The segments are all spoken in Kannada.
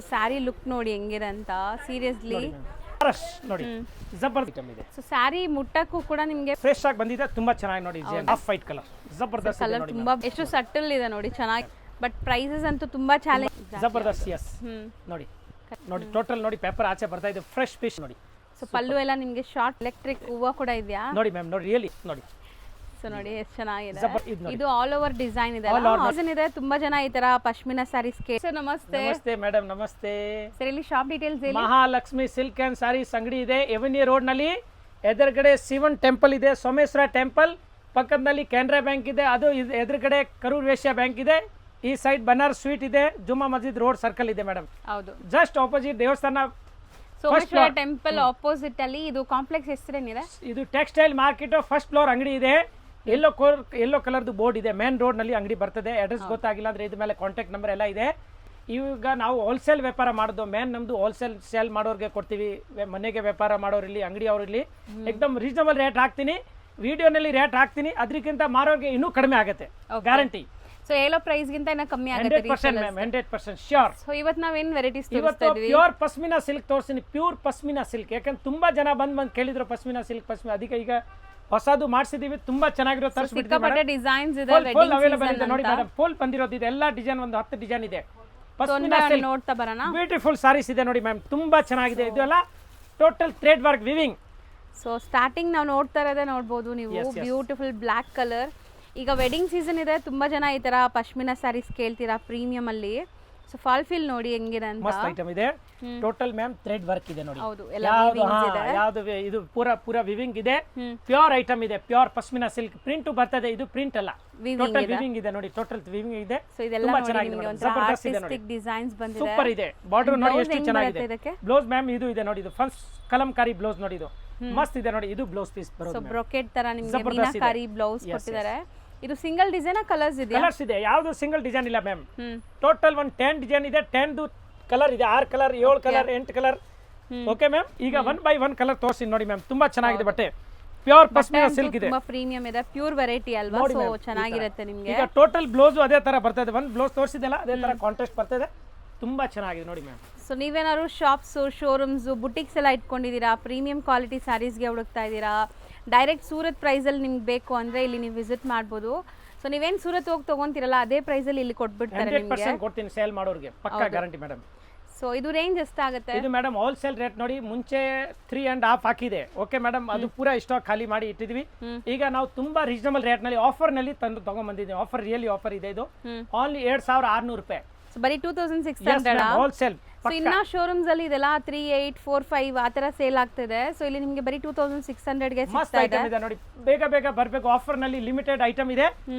ಸೊ ಸ್ಯಾರಿ ಲುಕ್ ನೋಡಿ ಹೆಂಗಿದೆ ಅಂತ ಸೀರಿಯಸ್ಲಿ ನೋಡಿ ಜಬರ್ದಸ್ತ್ ಐಟಮ್ ಇದೆ. ಸೊ ಸ್ಯಾರಿ ಮುಟ್ಟಕ್ಕೂ ಕೂಡ ನಿಮಗೆ ಫ್ರೆಶ್ ಆಗಿ ಬಂದಿದೆ, ತುಂಬಾ ಚೆನ್ನಾಗಿ ನೋಡಿ ಆಫ್ ವೈಟ್ ಕಲರ್ ಜಬರ್ದಸ್ತ್ ಕಲರ್ ತುಂಬಾ ಎಷ್ಟು ಸಟಲ್ ಇದೆ ನೋಡಿ, ಚೆನ್ನಾಗಿ. ಬಟ್ ಪ್ರೈಸಸ್ ಅಂತೂ ತುಂಬಾ ಚಾಲೆಂಜ್ ಜಬರ್ದಸ್ತ್. ಎಸ್ ನೋಡಿ ನೋಡಿ ಟೋಟಲ್ ನೋಡಿ ಪೇಪರ್ ಆಚೆ ಬರ್ತಾ ಇದೆ, ಫ್ರೆಶ್ ಪೀಸ್ ನೋಡಿ. ಸೊ ಪಲ್ಲು ಎಲ್ಲ ನಿಮಗೆ ಶಾರ್ಟ್ ಎಲೆಕ್ಟ್ರಿಕ್ ಹೂವು ಕೂಡ ಇದೆಯಾ ನೋಡಿ ಮ್ಯಾಮ್, ನೋಡಿ ರಿಯಲಿ ನೋಡಿ. ಸೊ ನೋಡಿ ಎಷ್ಟು ಚೆನ್ನಾಗಿದೆ, ಇದು ಆಲ್ ಓವರ್ ಡಿಸೈನ್ ಇದೆ. ಡಿಸೈನ್ ಇದೆ, ತುಂಬಾ ಜನ ಈ ತರ ಪಶ್ಮಿನಾ ಸ್ಯಾರೀಸ್ ಗೆ. ಸರ್ ನಮಸ್ತೆ. ನಮಸ್ತೆ ಮೇಡಮ್, ನಮಸ್ತೆ ಸರ್. ಇಲ್ಲಿ ಶಾಪ್ ಡೀಟೇಲ್ಸ್ ಹೇಳಿ. ಮಹಾಲಕ್ಷ್ಮಿ ಸಿಲ್ಕ್ ಅಂಡ್ ಸಾರೀಸ್ ಅಂಗಡಿ ಇದೆ, ಎವನ್ಯೂ ರೋಡ್ ನಲ್ಲಿ. ಎದುರುಗಡೆ ಶಿವನ್ ಟೆಂಪಲ್ ಇದೆ, ಸೋಮೇಶ್ವರ ಟೆಂಪಲ್ ಪಕ್ಕದಲ್ಲಿ ಕೆನರಾ ಬ್ಯಾಂಕ್ ಇದೆ, ಅದು ಎದುರುಗಡೆ ಕರೂರ್ ವೇಶ್ಯ ಬ್ಯಾಂಕ್ ಇದೆ. ಈ ಸೈಡ್ ಬನಾರಸ್ ಸ್ವೀಟ್ ಇದೆ, ಜುಮ್ಮಾ ಮಸ್ಜಿದ್ ರೋಡ್ ಸರ್ಕಲ್ ಇದೆ ಮೇಡಮ್. ಹೌದು, ಜಸ್ಟ್ ಆಪೋಸಿಟ್ ದೇವಸ್ಥಾನ ಸೋಮೇಶ್ವರ ಟೆಂಪಲ್ ಆಪೋಸಿಟ್ ಅಲ್ಲಿ. ಇದು ಕಾಂಪ್ಲೆಕ್ಸ್ ಹೆಸರೇನಿದೆ? ಇದು ಟೆಕ್ಸ್ಟೈಲ್ ಮಾರ್ಕೆಟ್ ಫಸ್ಟ್ ಫ್ಲೋರ್ ಅಂಗಡಿ ಇದೆ. ಯೆಲ್ಲೋ ಕಲರ್ದು ಬೋರ್ಡ್ ಇದೆ, ಮೇನ್ ರೋಡ್ ನಲ್ಲಿ ಅಂಗಡಿ ಬರ್ತದೆ. ಅಡ್ರೆಸ್ ಗೊತ್ತಾಗಿಲ್ಲ ಅಂದ್ರೆ ಇದ್ರ ಮೇಲೆ ಕಾಂಟ್ಯಾಕ್ಟ್ ನಂಬರ್ ಎಲ್ಲ ಇದೆ. ಈಗ ನಾವು ಹೋಲ್ಸೇಲ್ ವ್ಯಾಪಾರ ಮಾಡೋದು ಮೇನ್, ನಮ್ದು ಹೋಲ್ಸೇಲ್ ಸೇಲ್ ಮಾಡೋರಿಗೆ ಕೊಡ್ತೀವಿ. ಮನೆಗೆ ವ್ಯಾಪಾರ ಮಾಡೋರಿರ್ಲಿ, ಅಂಗಡಿ ಅವರಿರ್ಲಿ, ಎಕ್ದಮ್ ರೀಸನಬಲ್ ರೇಟ್ ಹಾಕ್ತೀನಿ. ವಿಡಿಯೋನಲ್ಲಿ ರೇಟ್ ಹಾಕ್ತೀನಿ, ಅದಕ್ಕಿಂತ ಮಾರೋರಿಗೆ ಇನ್ನೂ ಕಡಿಮೆ ಆಗುತ್ತೆ, ಗ್ಯಾರಂಟಿ. ಸೊ ಹೇಳೋ ಪ್ರೈಸ್ ಗಿಂತ ಇನ್ನ ಕಮ್ಮಿ ಆಗುತ್ತೆ 100% ಮ್ಯಾಮ್, 100% ಶ್ಯೂರ್. ಸೊ ಇವತ್ತು ನಾವೇನ್ ವೆರೈಟೀಸ್ ಇವತ್ತು ಪ್ಯೂರ್ ಪಶ್ಮಿನಾ ಸಿಲ್ಕ್ ತೋರಿಸ್ತೀನಿ, ಪ್ಯೂರ್ ಪಶ್ಮಿನಾ ಸಿಲ್ಕ್. ಯಾಕಂದ್ರೆ ತುಂಬಾ ಜನ ಬಂದು ಕೇಳಿದ್ರು ಪಶ್ಮಿನಾ ಸಿಲ್ಕ್. ಅದಕ್ಕೆ ಈಗ ಹೊಸದು ಮಾಡಿಸಿದೀವಿ, ತುಂಬಾ ಚೆನ್ನಾಗಿರೋ ಸಿಕ್ಕಾಪಟ್ಟೆ ಡಿಸೈನ್ಸ್ ಇದೆ, ಫುಲ್ ಅವೈಲೇಬಲ್ ಇದೆ ನೋಡಿ ಮೇಡಮ್. ಫುಲ್ ಬಂದಿರೋದು ಇದೆ, ಎಲ್ಲ ಡಿಸೈನ್ ಒಂದು 10 ಡಿಸೈನ್ ಇದೆ. ಪಶ್ಮಿನಾ ಸಿಲ್ಕ್ ನೋಡ್ತಾ ಬರೋಣ. ಬ್ಯೂಟಿಫುಲ್ ಸಾರೀಸ್ ಇದೆ ನೋಡಿ ಮ್ಯಾಮ್, ತುಂಬಾ ಚೆನ್ನಾಗಿದೆ. ಇದು ಎಲ್ಲ total thread work viewing. So starting ನಾವು ನೋಡ್ತಾ ಇರೋದೇ ನೋಡ್ಬೋದು ನೀವು, ಬ್ಯೂಟಿಫುಲ್ ಬ್ಲ್ಯಾಕ್ ಕಲರ್. ಈಗ ವೆಡ್ಡಿಂಗ್ ಸೀಸನ್ ಇದೆ, ತುಂಬಾ ಜನ ಈ ತರ ಪಶ್ಮಿನಾ ಸ್ಯಾರೀಸ್ ಕೇಳ್ತೀರಾ ಪ್ರೀಮಿಯಂ ಅಲ್ಲಿ. ಸೊ ಫಾಲ್ ಫಿಲ್ ನೋಡಿ ಹೆಂಗಿದೆ ಅಂತ. ಮಸ್ತ್ ಐಟಮ್ ಇದೆ. ಟೋಟಲ್ ಮ್ಯಾಮ್ ಥ್ರೆಡ್ ವರ್ಕ್ ಇದೆ ನೋಡಿ. ಹೌದು, ಯಾವುದು ಇದು ಪೂರಾ ವಿವಿಂಗ್ ಇದೆ, ಪ್ಯೂರ್ ಐಟಮ್ ಇದೆ, ಪ್ಯೂರ್ ಪಶ್ಮಿನಾ ಸಿಲ್ಕ್. ಪ್ರಿಂಟ್ ಬರ್ತದೆ, ಇದು ಪ್ರಿಂಟ್ ಅಲ್ಲ, ಟೋಟಲ್ ವಿವಿಂಗ್ ಇದೆ ನೋಡಿ. ಟೋಟಲ್ ವಿವಿಂಗ್ ಇದೆ, ತುಂಬಾ ಚೆನ್ನಾಗಿದೆ, ಜಬರ್ದಸ್ತ್ ಇದೆ ನೋಡಿ. ಡಿಸೈನ್ಸ್ ಬಂದಿದೆ, ಸೂಪರ್ ಇದೆ. ಬಾರ್ಡರ್ ನೋಡಿ ಎಷ್ಟು ಚೆನ್ನಾಗಿದೆ. ಬ್ಲೌಸ್ ಮ್ಯಾಮ್ ಇದು ಇದೆ ನೋಡಿ, ಇದು ಫಸ್ಟ್ ಕಲಂಕಾರಿ ಬ್ಲೌಸ್ ನೋಡಿ, ಇದು ಮಸ್ತ್ ಇದೆ ನೋಡಿ. ಇದು ಬ್ಲೌಸ್ ಪೀಸ್ ಬರೋದು. ಸೊ ಬ್ರೊಕೆಟ್ ತರ ನಿಮಗೆ ಮೀನಾಕಾರಿ ಬ್ಲೌಸ್ ಕೊಟ್ಟಿದ್ದಾರೆ. ಇದು ಸಿಂಗಲ್ ಡಿಸೈನ್ ಕಲರ್ಸ್ ಇದೆ? ಕಲರ್ಸ್ ಇದೆ, ಯಾವುದು ಸಿಂಗಲ್ ಡಿಸೈನ್ ಇಲ್ಲ ಮ್ಯಾಮ್. ಟೋಟಲ್ 10 ಡಿಸೈನ್ ಇದೆ, 10 ಕಲರ್ ಇದೆ, 6 colour, 7 colour, 8 colour. Okay ma'am, ಈಗ 1 by 1 ಕಲರ್ ತೋರಿಸ್ತೀನಿ ನೋಡಿ ಮ್ಯಾಮ್. ತುಂಬಾ ಚೆನ್ನಾಗಿದೆ ಬಟ್ಟೆ, ಪ್ಯೂರ್ ಪಶ್ಮಿನಾ ಸಿಲ್ಕ್ ಇದೆ, ತುಂಬಾ ಪ್ರೀಮಿಯಂ ಇದೆ, ಪ್ಯೂರ್ ವೆರೈಟಿ ಅಲ್ವಾ. ಸೊ ಚೆನ್ನಾಗಿರುತ್ತೆ ನಿಮಗೆ. ಈಗ ಟೋಟಲ್ ಬ್ಲೌಸ್ ಅದೇ ತರ ಬರ್ತದೆ, ಒಂದು ಬ್ಲೌಸ್ ತೋರಿಸಿದೆಲ್ಲ ಅದೇ ತರ ಕಾಂಟ್ರಾಸ್ಟ್ ಬರ್ತದೆ, ತುಂಬಾ ಚೆನ್ನಾಗಿದೆ ನೋಡಿ ಮ್ಯಾಮ್. ಸೊ ನೀವೇನಾದ್ರು ಶಾಪ್ಸ್, ಶೋರೂಮ್ಸ್, ಬುಟಿಕ್ಸ್ ಎಲ್ಲ ಇಟ್ಕೊಂಡಿದ್ದೀರಾ, ಪ್ರೀಮಿಯಂ ಕ್ವಾಲಿಟಿ ಸ್ಯಾರೀಸ್ಗೆ ಹುಡುಕ್ತಾ ಇದ್ದೀರಾ, ಡೈರೆಕ್ಟ್ ಸೂರತ್ ಪ್ರೈಸಲ್ಲಿ ನಿಮ್ಗೆ ಬೇಕು ಅಂದರೆ ಇಲ್ಲಿ ನೀವು ವಿಸಿಟ್ ಮಾಡ್ಬೋದು. ಸೊ ನೀವೇನು ಸೂರತ್ ಹೋಗಿ ತೊಗೊಂತೀರಲ್ಲ ಅದೇ ಪ್ರೈಸಲ್ಲಿ ಇಲ್ಲಿ ಕೊಟ್ಬಿಡ್ತಾರೆ ನಿಮಗೆ. 100% ಕೊಡ್ತೀನಿ ಸೇಲ್ ಮಾಡೋರಿಗೆ, ಪಕ್ಕಾ ಗ್ಯಾರಂಟಿ ಮೇಡಮ್. ಸೊ ಇದು ರೇಂಜ್ ಎಷ್ಟಾಗುತ್ತೆ? ಇದು ಮೇಡಮ್ ಹೋಲ್ಸೇಲ್ ರೇಟ್ ನೋಡಿ, ಮುಂಚೆ 3.5 ಹಾಕಿದೆ. ಓಕೆ ಮೇಡಮ್, ಅದು ಪೂರಾ ಸ್ಟಾಕ್ ಖಾಲಿ ಮಾಡಿ ಇಟ್ಟಿದ್ವಿ. ಈಗ ನಾವು ತುಂಬಾ ರೀಸನಬಲ್ ರೇಟ್ ನಲ್ಲಿ ಆಫರ್ ನಲ್ಲಿ ತಂದು ತಗೊಂಡ್ಬಂದಿದ್ದೀವಿ. ಆಫರ್ ರಿಯಲಿ ಆಫರ್ ಇದೆ. ಇದು ಓನ್ಲಿ 7,600 ರೂಪಾಯಿ. ಸೊ ಬರೀ 2,600 ಹೋಲ್ಸೇಲ್. ಸೊ ಇನ್ನ ಶೋರೂಮ್ಸ್ ಅಲ್ಲಿ ಇದೆಲ್ಲ 3,845 ಆ ತರ ಸೇಲ್ ಆಗ್ತಿದೆ. ಸೊ ಇಲ್ಲಿ ನಿಮಗೆ ಬರೀ 2,600 ಗೆ ಸಿಗ್ತಾ ಇದೆ ನೋಡಿ. ಬೇಗ ಬರ್ಬೇಕು, ಆಫರ್ ನಲ್ಲಿ ಲಿಮಿಟೆಡ್ ಐಟಮ್ ಇದೆ.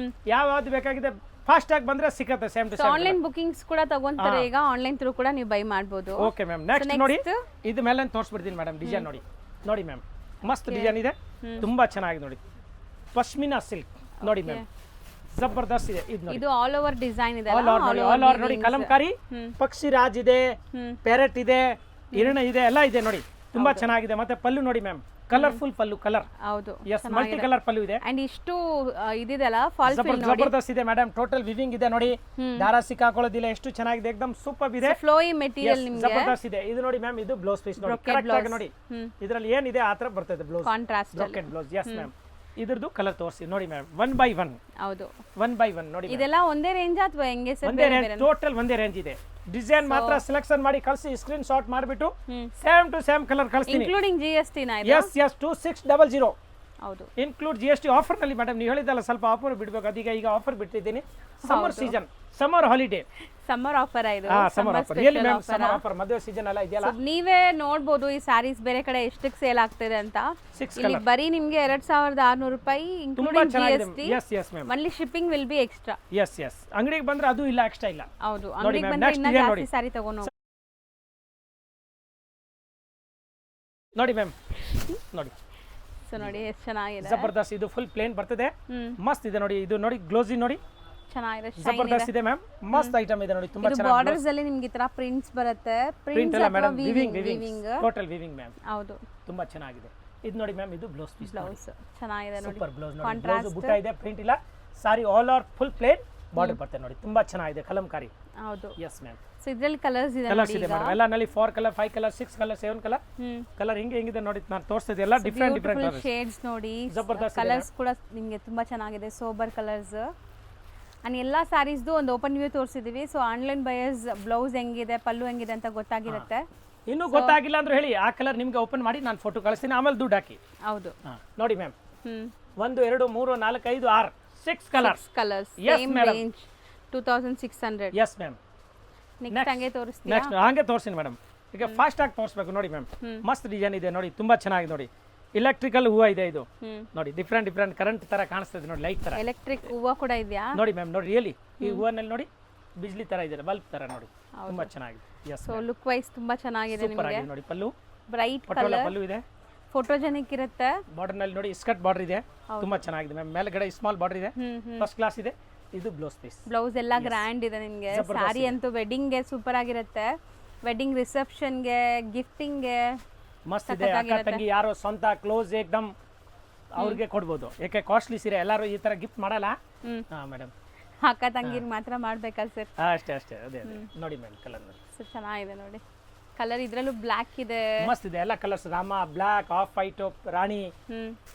ಯಾವ್ದು ಬೇಕಾಗಿದೆ ಫಾಸ್ಟ್ ಆಗಿ ಬಂದ್ರೆ ಸಿಗುತ್ತೆ. Same to same online bookings ಕೂಡ ತಗೊಂತಾರೆ, ಈಗ ಆನ್ಲೈನ್ ಥ್ರೂ ಕೂಡ ನೀವು ಬೈ ಮಾಡಬಹುದು. ಓಕೆ ಮ್ಯಾಮ್, ನೆಕ್ಸ್ಟ್ ನೋಡಿ, ಇದು ಮೇಲೆ ತೋರಿಸ್ಬಿಡ್ತೀನಿ ಮೇಡಮ್. ಡಿಸೈನ್ ನೋಡಿ, ನೋಡಿ ಮ್ಯಾಮ್, ಮಸ್ತ್ ಡಿಸೈನ್ ಇದೆ, ತುಂಬಾ ಚೆನ್ನಾಗಿದೆ ನೋಡಿ. ಪಶ್ಮಿನಾ ಸಿಲ್ಕ್ ನೋಡಿ ಮ್ಯಾಮ್, ಜಬರ್ದಸ್ತ್ ಇದೆ. ಇದು ಆಲ್ ಓವರ್ ಡಿಸೈನ್ ಇದೆ, ಆಲ್ ಓವರ್ ನೋಡಿ. ಕಲಂಕಾರಿ, ಪಕ್ಷಿ ರಾಜ್ ಇದೆ, ಪ್ಯಾರೆಟ್ ಇದೆ, ಹಿರಣ ಇದೆ, ಎಲ್ಲ ಇದೆ ನೋಡಿ. ತುಂಬಾ ಚೆನ್ನಾಗಿದೆ. ಮತ್ತೆ ಪಲ್ಲು ನೋಡಿ ಮ್ಯಾಮ್, ಕಲರ್ಫುಲ್ ಪಲ್ಲು, ಕಲರ್. ಹೌದು, ಎಸ್, ಮಲ್ಟಿ ಕಲರ್ ಪಲ್ಲು ಇದೆ. ಅಂಡ್ ಇಷ್ಟು ಇದಿದೆಲ್ಲ ಫಾಲ್ ಫಿಲ್ ನೋಡಿ, ಜಬರ್ದಸ್ತ್ ಇದೆ ಮೇಡಮ್. ಟೋಟಲ್ ವಿವಿಂಗ್ ಇದೆ ನೋಡಿ, ದಾರ ಸಿಕ್ಕಾಕೊಳ್ಳೋದಿಲ್ಲ, ಎಷ್ಟು ಚೆನ್ನಾಗಿದೆ, ಎಕ್ದಮ್ ಸೂಪರ್ ಇದೆ. ಫ್ಲೋಯಿ ಮೆಟೀರಿಯಲ್ ನಿಮಗೆ ಜಬರ್ದಸ್ತ್ ಇದೆ. ಇದು ನೋಡಿ ಮ್ಯಾಮ್, ಇದು ಬ್ಲೌಸ್ ಪೀಸ್ ನೋಡಿ, ಕರೆಕ್ಟ್ ಆಗಿ ನೋಡಿ. ಇದರಲ್ಲಿ ಏನಿದೆ ಆ ತರ ಬರ್ತದೆ blouse, contrast brocade blouse. Yes ma'am, ಇದ್ರದ್ದು ಕಲರ್ ತೋರಿಸಿ ನೋಡಿ ಮ್ಯಾಮ್. 1 by 1. ಹೌದು, 1 by 1 ನೋಡಿ. ಇದೆಲ್ಲ ಒಂದೇ ರೇಂಜ್ ಅಥವಾ ಹೆಂಗೆ ಸರ್? ಒಂದೇ ರೇಂಜ್, ಟೋಟಲ್ ಒಂದೇ ರೇಂಜ್ ಇದೆ. ಡಿಸೈನ್ ಮಾತ್ರ ಸೆಲೆಕ್ಷನ್ ಮಾಡಿ ಕಳಿಸಿ, ಸ್ಕ್ರೀನ್ ಶಾಟ್ ಮಾಡಿಬಿಟ್ಟು ಸೇಮ್ ಟು ಸೇಮ್ ಕಲರ್ ಕಳಿಸ್ತೀನಿ, ಇನ್ಕ್ಲೂಡಿಂಗ್ GST ನಾ ಇದು? ಎಸ್ 2600. ಹೌದು, ಇನ್ಕ್ಲೂಡ್ GST. ಆಫರ್ ನಲ್ಲಿ ಮೇಡಮ್, ನೀವು ಹೇಳಿದಲ್ಲ ಸ್ವಲ್ಪ ಆಫರ್ ಬಿಡಬೇಕು, ಅದೀಗ ಈಗ ಆಫರ್ ಬಿಟ್ಟಿದ್ದೀನಿ. Summer season, summer holiday, summer offer ಇದು. Summer offer really ma'am, summer offer. ಮದುವೆ ಸೀಸನ್ ಎಲ್ಲ ಇದೆಯಲ್ಲ. ನೀವೇ ನೋಡಬಹುದು ಈ ಸ್ಯಾರೀಸ್ ಬೇರೆ ಕಡೆ ಎಷ್ಟಕ್ಕೆ ಸೇಲ್ ಆಗ್ತಿದೆ ಅಂತ. ಇಲ್ಲಿ ಬರೀ ನಿಮಗೆ 2,600 ರೂಪಾಯಿ including GST. Yes ma'am, only shipping will be extra. Yes ಅಂಗಡಿಗೆ ಬಂದ್ರೆ ಅದು ಇಲ್ಲ, ಎಕ್ಸ್ಟ್ರಾ ಇಲ್ಲ. ಹೌದು, ಅಂಗಡಿಗೆ ಬಂದ್ರೆ ಇನ್ನ ಜಾಸ್ತಿ ಸ್ಯಾರಿ ತಗೊಂಡು ನೋಡಿ ಮ್ಯಾಮ್. ನೋಡಿ, ಸೊ ನೋಡಿ ಎಷ್ಟು ಚೆನ್ನಾಗಿದೆ, ಜಬರ್ದಸ್ತ್. ಇದು ಫುಲ್ ಪ್ಲೇನ್ ಬರ್ತದೆ, ಮಸ್ತ್ ಇದೆ ನೋಡಿ. ಇದು ನೋಡಿ ಗ್ಲೋಸಿ ನೋಡಿ, ಚೆನ್ನಾಗಿದೆ, ಜಬರ್ದಸ್ತ್ ಇದೆ ಮ್ಯಾಮ್. ಮಸ್ತ್ ಐಟಮ್ ಇದೆ ನೋಡಿ, ತುಂಬಾ ಚೆನ್ನಾಗಿದೆ. ಬಾರ್ಡರ್ಸ್ ಅಲ್ಲಿ ನಿಮಗೆ ಈ ತರ ಪ್ರಿಂಟ್ಸ್ ಬರುತ್ತೆ. ಪ್ರಿಂಟ್ ಎಲ್ಲ madam, viewing, total viewing ma'am. ಹೌದು, ತುಂಬಾ ಚೆನ್ನಾಗಿದೆ. ಇದು ನೋಡಿ ಮ್ಯಾಮ್, ಇದು ಬ್ಲೌಸ್ ಪೀಸ್. ಬ್ಲೌಸ್ ಚೆನ್ನಾಗಿದೆ ನೋಡಿ, ಸೂಪರ್ ಬ್ಲೌಸ್ ನೋಡಿ. ಬ್ಲೌಸ್ ಬುಟ್ಟ ಇದೆ, ಪ್ರಿಂಟ್ ಇಲ್ಲ, sari all over full plain border ಬರ್ತದೆ ನೋಡಿ. ತುಂಬಾ ಚೆನ್ನಾಗಿದೆ, ಕಲಂಕಾರಿ. ಹೌದು, ಎಸ್ ಮ್ಯಾಮ್. ಸೊ ಇದ್ರಲ್ಲಿ ಕಲರ್ಸ್ ಇದೆ ಕಲರ್ಸ್ ನೋಡಿ ಇದೆ ಈಗ. ಮೇಡಮ್ ಎಲ್ಲ ನಲ್ಲಿ 4 ಕಲರ್ 5 ಕಲರ್ 6 ಕಲರ್ 7 ಕಲರ್ ಹ್ಮ್ ಕಲರ್ ಹೆಂಗಿದೆ ನೋಡಿ ನಾನು ತೋರಿಸ್ತಿದ್ದೆ ಎಲ್ಲ ಡಿಫ್ರೆಂಟ್ ಡಿಫ್ರೆಂಟ್ ಶೇಡ್ಸ್ ನೋಡಿ, ಜಬರ್ದಸ್ತ್ ಇದೆ ಕಲರ್ಸ್ ಕೂಡ ನಿಮಗೆ ತುಂಬಾ ಚೆನ್ನಾಗಿದೆ, ಸೋಬರ್ ಕಲರ್ಸ್. ಅಂಡ್ ಎಲ್ಲ ಸ್ಯಾರೀಸ್ದು ಒಂದು ಓಪನ್ ವ್ಯೂ ತೋರಿಸಿದೀವಿ. ಸೊ ಆನ್ಲೈನ್ ಬಯರ್ಸ್ ಬ್ಲೌಸ್ ಹೆಂಗಿದೆ, ಪಲ್ಲು ಹೆಂಗಿದೆ ಅಂತ ಗೊತ್ತಾಗಿರುತ್ತೆ. ಇನ್ನೂ ಗೊತ್ತಾಗಿಲ್ಲ ಅಂದ್ರೆ ಹೇಳಿ, ಆ ಕಲರ್ ನಿಮ್ಗೆ ಓಪನ್ ಮಾಡಿ ನಾನು ಫೋಟೋ ಕಳಿಸ್ತೀನಿ, ಆಮೇಲೆ ದುಡ್ಡು ಹಾಕಿ. ಹೌದು. ನೋಡಿ ಮ್ಯಾಮ್, ಹ್ಮ್ 1 2 3 4 5 6 6 colours. Colours Yes, same madam. Range 2600. Yes ma'am. Next ಹಂಗೆ ತೋರಿಸ್ತೀರಾ? ನೆಕ್ಸ್ಟ್ ಹಂಗೆ ತೋರಿಸ್ತೀನಿ ಮೇಡಮ್. ಈಗ ಫಾಸ್ಟ್ ಆಗಿ ತೋರಿಸ್ಬೇಕು ನೋಡಿ ಮ್ಯಾಮ್. ಮಸ್ತ್ ಡಿಸೈನ್ ಇದೆ ನೋಡಿ, ತುಂಬಾ ಚೆನ್ನಾಗಿದೆ ನೋಡಿ. ಎಲೆಕ್ಟ್ರಿಕಲ್ ಹೂವ ಇದೆ ಇದು ನೋಡಿ, ಡಿಫ್ರೆಂಟ್ ಡಿಫ್ರೆಂಟ್ ಕರೆಂಟ್ ತರ ಕಾಣಿಸ್ತದೆ ನೋಡಿ, ಲೈಟ್ ತರ. ಎಲೆಕ್ಟ್ರಿಕ್ ಹೂವ ಕೂಡ ಇದೆಯಾ ನೋಡಿ ಮ್ಯಾಮ್, ನೋಡಿ ರಿಯಲಿ ಈ ಹೂವನಲ್ಲಿ ನೋಡಿ ಬಿಜ್ಲಿ ತರ ಇದೆ, ಬಲ್ಬ್ ತರ ನೋಡಿ, ತುಂಬಾ ಚೆನ್ನಾಗಿದೆ. ಎಸ್ ಸೊ ಲುಕ್ ವೈಸ್ ತುಂಬಾ ಚೆನ್ನಾಗಿದೆ ಸೂಪರ್ ನಿಮಗೆ. ಆಗಿದೆ ನೋಡಿ. ಪಲ್ಲು ಬ್ರೈಟ್ ಪಟೋಲ ಕಲರ್, ಪಲ್ಲು ಇದೆ, ಫೋಟೋಜೆನಿಕ್ ಇರುತ್ತೆ. ಬಾರ್ಡರ್ ನಲ್ಲಿ ನೋಡಿ ಸ್ಕರ್ಟ್ ಬಾರ್ಡರ್ ಇದೆ, ತುಂಬಾ ಚೆನ್ನಾಗಿದೆ ಮ್ಯಾಮ್. ಮೇಲ್ಗಡೆ ಸ್ಮಾಲ್ ಬಾರ್ಡರ್ ಇದೆ, ಫಸ್ಟ್ ಕ್ಲಾಸ್ ಇದೆ. ಇದು ಬ್ಲೌಸ್ ಪೀಸ್. ಬ್ಲೌಸ್ ಎಲ್ಲ ಗ್ರ್ಯಾಂಡ್ ಇದೆ ನಿಮಗೆ. ಸ್ಯಾರಿ ಅಂತೂ ವೆಡ್ಡಿಂಗ್ಗೆ ಸೂಪರ್ ಆಗಿರುತ್ತೆ, ವೆಡ್ಡಿಂಗ್ ರಿಸೆಪ್ಷನ್ಗೆ, ಗಿಫ್ಟಿಂಗ್ಗೆ ಮಸ್ತ್ ಇದೆ. ಅಕ್ಕ ತಂಗಿ ಯಾರೋ ಸ್ವಂತ ಕ್ಲೋಸ್ ಏಕ್ದಮ್ ಅವ್ರಿಗೆ ಕೊಡ್ಬೋದು, ಯಾಕೆ ಕಾಸ್ಟ್ಲಿ ಸೀರೆ ಎಲ್ಲರೂ ಈ ತರ ಗಿಫ್ಟ್ ಮಾಡಲ್ಲ. ಹಾ ಮೇಡಮ್, ಅಕ್ಕ ತಂಗಿಗೆ ಮಾತ್ರ ಮಾಡ್ಬೇಕಲ್ಲ ಸರ್. ಅಷ್ಟೇ ಅಷ್ಟೇ, ಅದೇ ಅದೇ ನೋಡಿ ಮ್ಯಾಮ್. ಕಲರ್ ನೋಡಿ, ಸೊ ಚೆನ್ನಾಗಿದೆ ನೋಡಿ ಕಲರ್. ಇದ್ರಲ್ಲೂ ಬ್ಲ್ಯಾಕ್ ಇದೆ, ಮಸ್ತ್ ಇದೆ ಎಲ್ಲ ಕಲರ್ಸ್. ರಾಮ, ಬ್ಲಾಕ್, ಆಫ್ ವೈಟ್, ರಾಣಿ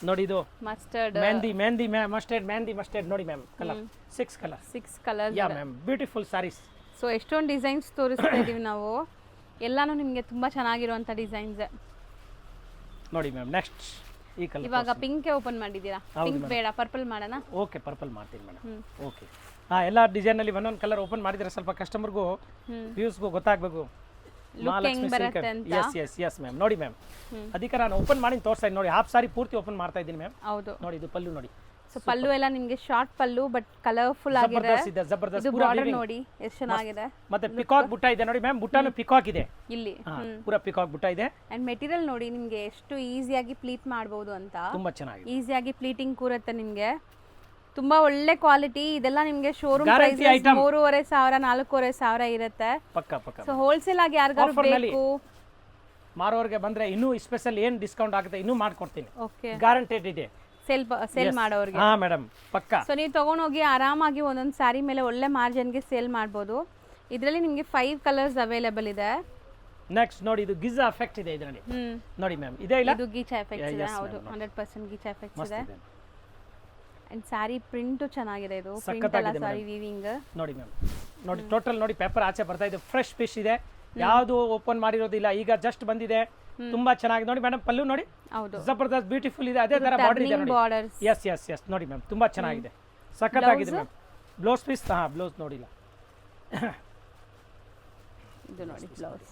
ನೋಡಿ, ಇದು ಮಸ್ಟರ್ಡ್, ಮೆಹಂದಿ ಮೆಹಂದಿ ಮಸ್ಟರ್ಡ್, ಮೆಹಂದಿ ಮಸ್ಟರ್ಡ್ ನೋಡಿ ma'am. Colour 6 colour, 6 colour. Yeah ma'am, beautiful saris. So ಎಷ್ಟೊಂದು ಡಿಸೈನ್ಸ್ ತೋರಿಸ್ತಾ ಇದೀವಿ ನಾವು, ಎಲ್ಲಾನು ನಿಮಗೆ ತುಂಬಾ ಚೆನ್ನಾಗಿರುವಂತ ಡಿಸೈನ್ಸ್ ನೋಡಿ ಮ್ಯಾಮ್. ನೆಕ್ಸ್ಟ್ ಈ ಕಲರ್. ಇವಾಗ ಪಿಂಕ್ ಓಪನ್ ಮಾಡಿದ್ದೀರಾ? ಪಿಂಕ್ ಬೇಡ, ಪರ್ಪಲ್ ಮಾಡೋಣ. ಓಕೆ, ಪರ್ಪಲ್ ಮಾಡ್ತೀನಿ ಮೇಡಮ್. ಓಕೆ, ಹಾ ಎಲ್ಲ ಡಿಸೈನ್ ಅಲ್ಲಿ ಒಂದೊಂದು ಕಲರ್ ಓಪನ್ ಮಾಡಿದ್ರೆ ಸ್ವಲ್ಪ ಕಸ್ಟಮರ್ಗೂ ವ್ಯೂಸ್ಗೂ ಗೊತ್ತಾಗಬೇಕು ಹೆಂಗ್ ಬರುತ್ತೆ ಅಂತ. Yes yes yes ma'am. ನೋಡಿ ಮ್ಯಾಮ್, ಅದಕ್ಕೆ ನಾನು ಓಪನ್ ಮಾಡಿ ತೋರಿಸ್ತಾ ಇದ್ದೀನಿ ನೋಡಿ. ಹಾಫ್ ಸಾರಿ ಪೂರ್ತಿ ಓಪನ್ ಮಾಡ್ತಾ ಇದ್ದೀನಿ ಮ್ಯಾಮ್. ಹೌದು ನೋಡಿ, ಇದು ಪಲ್ಲು ನೋಡಿ. ಸೊ ಪಲ್ಲು ಎಲ್ಲ ನಿಮಗೆ ಶಾರ್ಟ್ ಪಲ್ಲು, ಬಟ್ ಕಲರ್ಫುಲ್ ಆಗಿದೆ. ಜಬರ್ದಸ್ತ್ ಇದೆ, ಜಬರ್ದಸ್ತ್. ಇದು ಬಾರ್ಡರ್ ನೋಡಿ ಎಷ್ಟು ಚೆನ್ನಾಗಿದೆ. ಮತ್ತೆ ಪಿಕಾಕ್ ಬುಟ್ಟ ಇದೆ ನೋಡಿ ಮ್ಯಾಮ್. ಬುಟ್ಟನು ಪಿಕಾಕ್ ಇದೆ ಇಲ್ಲಿ, ಪೂರಾ ಪಿಕಾಕ್ ಬುಟ್ಟ ಇದೆ. ಅಂಡ್ ಮೆಟೀರಿಯಲ್ ನೋಡಿ ನಿಮಗೆ ಎಷ್ಟು ಈಸಿಯಾಗಿ ಪ್ಲೀಟ್ ಮಾಡಬಹುದು ಅಂತ. ತುಂಬಾ ಚೆನ್ನಾಗಿದೆ, ಈಸಿಯಾಗಿ ಪ್ಲೀಟಿಂಗ್ ಕೂರುತ್ತೆ ನಿಮಗೆ. ತುಂಬಾ ಒಳ್ಳೆ ಕ್ವಾಲಿಟಿ. ಇದೆಲ್ಲ ನಿಮಗೆ ಶೋರೂಮ್ Guarantee ಪ್ರೈಸ್ item. 3,500 4,500 ಇರುತ್ತೆ. ಪಕ್ಕ ಪಕ್ಕ. ಸೊ ಹೋಲ್ಸೇಲ್ ಆಗಿ ಯಾರಿಗಾರು Offer ನಲ್ಲಿ ಬೇಕು, ಮಾರೋರ್ಗೆ ಬಂದ್ರೆ ಇನ್ನೂ ಸ್ಪೆಷಲ್ ಏನು ಡಿಸ್ಕೌಂಟ್ ಆಗುತ್ತೆ ಇನ್ನೂ ಮಾಡ್ಕೊಡ್ತೀನಿ, ಓಕೆ, ಗ್ಯಾರಂಟೆಡ್ ಇದೆ. ಸೇಲ್ ಮಾಡೋರಿಗೆ. ಹಾ ಮೇಡಮ್, ಪಕ್ಕ. ಸೊ ನೀವು ತಗೊಂಡೋಗಿ ಆರಾಮಾಗಿ ಒಂದೊಂದು ಸ್ಯಾರಿ ಮೇಲೆ ಒಳ್ಳೆ ಮಾರ್ಜಿನ್ಗೆ ಸೇಲ್ ಮಾಡ್ಬೋದು. ಇದರಲ್ಲಿ ನಿಮಗೆ 5 ಕಲರ್ಸ್ ಅವೈಲೇಬಲ್ ಇದೆ. ನೆಕ್ಸ್ಟ್ ನೋಡಿ, ಇದು ಗಿಜಾ ಎಫೆಕ್ಟ್ ಇದೆ ಇದರಲ್ಲಿ ನೋಡಿ ಮ್ಯಾಮ್. ಇದೆ ಇಲ್ಲ, ಇದು ಗೀಚಾ ಎಫೆಕ್ಟ್ಸ್ ಇದೆ. ಹೌದು, 100% ಗೀಚಾ ಎಫೆಕ್ಟ್ಸ್ ಇದೆ. ಅಂಡ್ ಸ್ಯಾರಿ ಪ್ರಿಂಟ್ ಚೆನ್ನಾಗಿದೆ. ಇದು ಪ್ರಿಂಟ್ ಅಲ್ಲ, ಸಾರಿ ವೀವಿಂಗ್ ನೋಡಿ ಮ್ಯಾಮ್. ನೋಡಿ ಟೋಟಲ್ ನೋಡಿ, ಪೇಪರ್ ಆಚೆ ಬರ್ತಾ ಇದೆ, ಫ್ರೆಶ್ ಪೀಸ್ ಇದೆ, ಯಾವುದು ಓಪನ್ ಮಾಡಿರೋದಿಲ್ಲ, ಈಗ ಜಸ್ಟ್ ಬಂದಿದೆ. ತುಂಬಾ ಚೆನ್ನಾಗಿದೆ ನೋಡಿ ಮೇಡಮ್. ಪಲ್ಲು ನೋಡಿ, ಹೌದು, ಜಬರ್ದಸ್ತ್ ಬ್ಯೂಟಿಫುಲ್ ಇದೆ. ಅದೇ ತರ ಬಾರ್ಡರ್ ಇದೆ ನೋಡಿ. ಬಾರ್ಡರ್ಸ್. ಎಸ್ ಎಸ್ ಎಸ್ ನೋಡಿ ಮ್ಯಾಮ್, ತುಂಬಾ ಚೆನ್ನಾಗಿದೆ, ಸಖತ್ತಾಗಿದೆ ಮ್ಯಾಮ್. ಬ್ಲೌಸ್ ಪೀಸ್, ಹಾ ಬ್ಲೌಸ್ ನೋಡಿಲ್ಲ. ಇದು ನೋಡಿ ಬ್ಲೌಸ್.